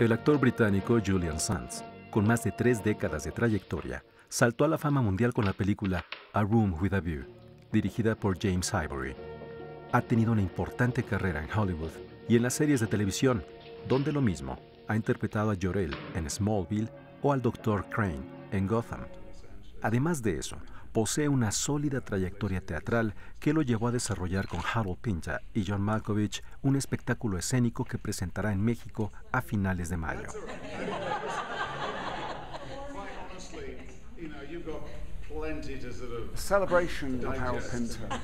El actor británico Julian Sands, con más de 3 décadas de trayectoria, saltó a la fama mundial con la película A Room with a View, dirigida por James Ivory. Ha tenido una importante carrera en Hollywood y en las series de televisión, donde lo mismo ha interpretado a Jor-El en Smallville o al Dr. Crane en Gotham. Además de eso, posee una sólida trayectoria teatral que lo llevó a desarrollar con Harold Pinter y John Malkovich un espectáculo escénico que presentará en México a finales de mayo. Celebration of Harold Pinter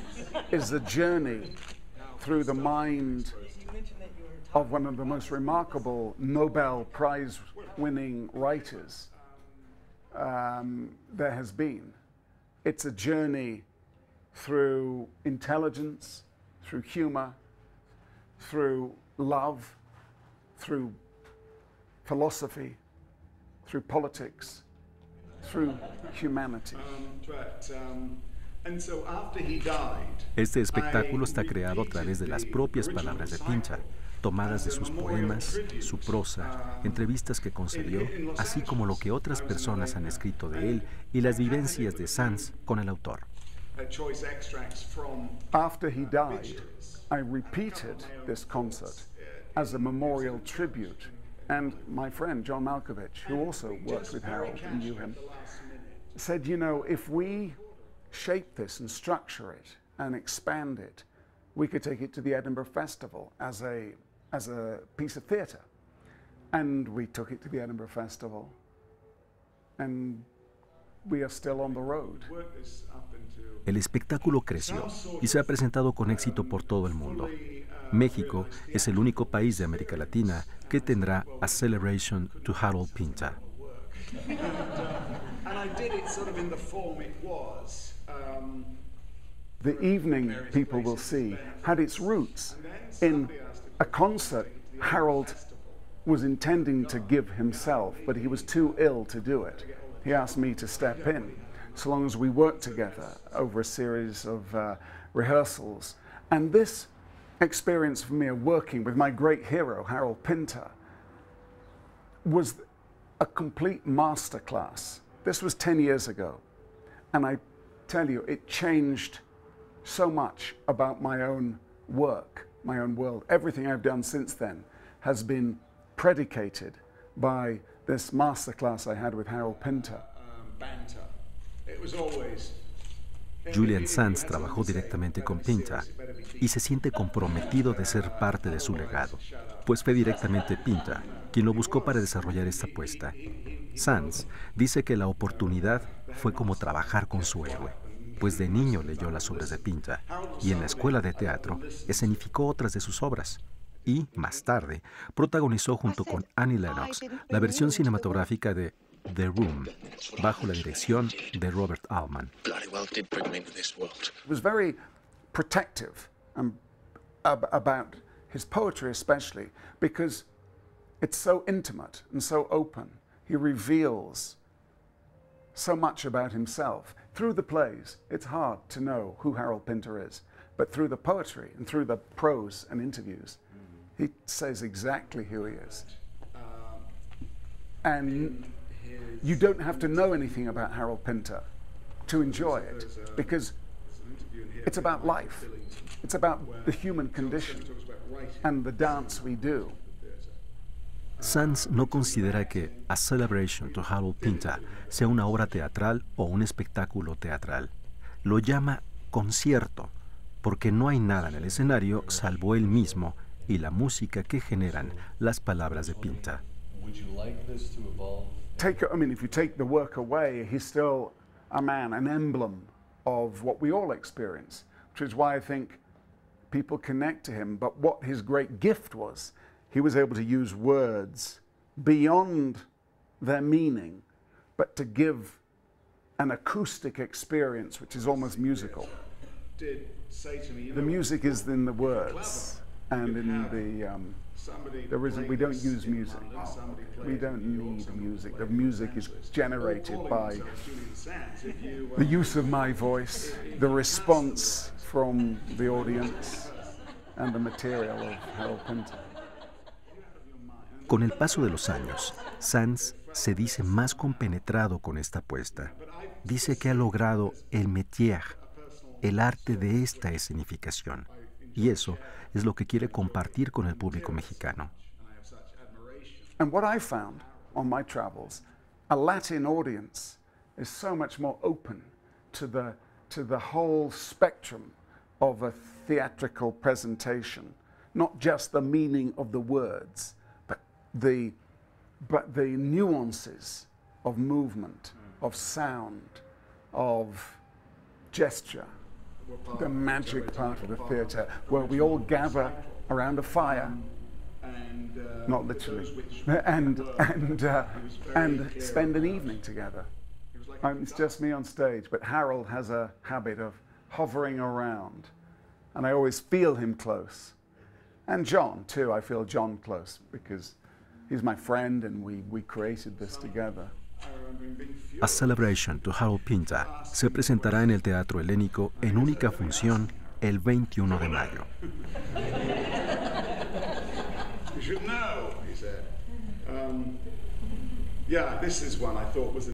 is the journey through the mind of one of the most remarkable Nobel Prize-winning writers there has been. It's a journey through intelligence, through humor, through love, through philosophy, through politics, through humanity. Este espectáculo está creado a través de las propias palabras de Pinter, tomadas de sus poemas, su prosa, entrevistas que concedió, así como lo que otras personas han escrito de él y las vivencias de Sands con el autor. After he died, I repeated this concert as a memorial tribute, and my friend John Malkovich, who also worked with Harold and knew him, said, you know, if we shape this and structure it and expand it, we could take it to the Edinburgh Festival as a piece of theatre. And we took it to the Edinburgh Festival, and we are still on the road. El espectáculo creció y se ha presentado con éxito por todo el mundo. México es el único país de América Latina que tendrá A Celebration to Harold Pinter. The evening, people will see, had its roots in a concert Harold was intending to give himself, but he was too ill to do it. He asked me to step in, so long as we worked together over a series of rehearsals. And this experience for me of working with my great hero, Harold Pinter, was a complete masterclass. This was 10 years ago, and I tell you, it changed so much about my own work, my own world. Everything I've done since then has been predicated by this masterclass I had with Harold Pinter. Julian Sands trabajó directamente con Pinter y se siente comprometido de ser parte de su legado, pues fue directamente Pinter quien lo buscó para desarrollar esta apuesta. Sands dice que la oportunidad fue como trabajar con su héroe, pues de niño leyó las obras de Pinter y en la escuela de teatro escenificó otras de sus obras y, más tarde, protagonizó junto con Annie Lennox la versión cinematográfica de The Room, bajo la dirección de Robert Altman. He was very protective about his poetry especially because it's so intimate and so open. He reveals so much about himself. Through the plays, it's hard to know who Harold Pinter is, but through the poetry and through the prose and interviews, he says exactly who he is. And you don't have to know anything about Harold Pinter to enjoy it, because it's about life. It's about the human condition and the dance we do. Sands no considera que A Celebration to Harold Pinter sea una obra teatral o un espectáculo teatral. Lo llama concierto, porque no hay nada en el escenario salvo él mismo y la música que generan las palabras de Pinter. If you take the work away, he's still a man, an emblem of what we all experience, which is why I think people connect to him. But what his great gift was, he was able to use words beyond their meaning, but to give an acoustic experience, which is almost musical. The music is in the words, and in we don't use music. We don't need music. The music is generated by the use of my voice, the response from the audience, and the material of Harold Pinter. Con el paso de los años, Sands se dice más compenetrado con esta apuesta. Dice que ha logrado el métier, el arte de esta escenificación. Y eso es lo que quiere compartir con el público mexicano. And what I found on my travels, a Latin audience is so much more open to the whole spectrum of a theatrical presentation, not just the meaning of the words, but the nuances of movement, of sound, of gesture, the magic part of the theatre, where we all gather around a fire, not literally, and spend an evening together. It's just me on stage, but Harold has a habit of hovering around, and I always feel him close. And John, too, I feel John close, because he's my friend and we created this together. A Celebration to Harold Pinter se presentará en el Teatro Helénico en única función el 21 de mayo. You should know, he said. Yeah, this is one I thought was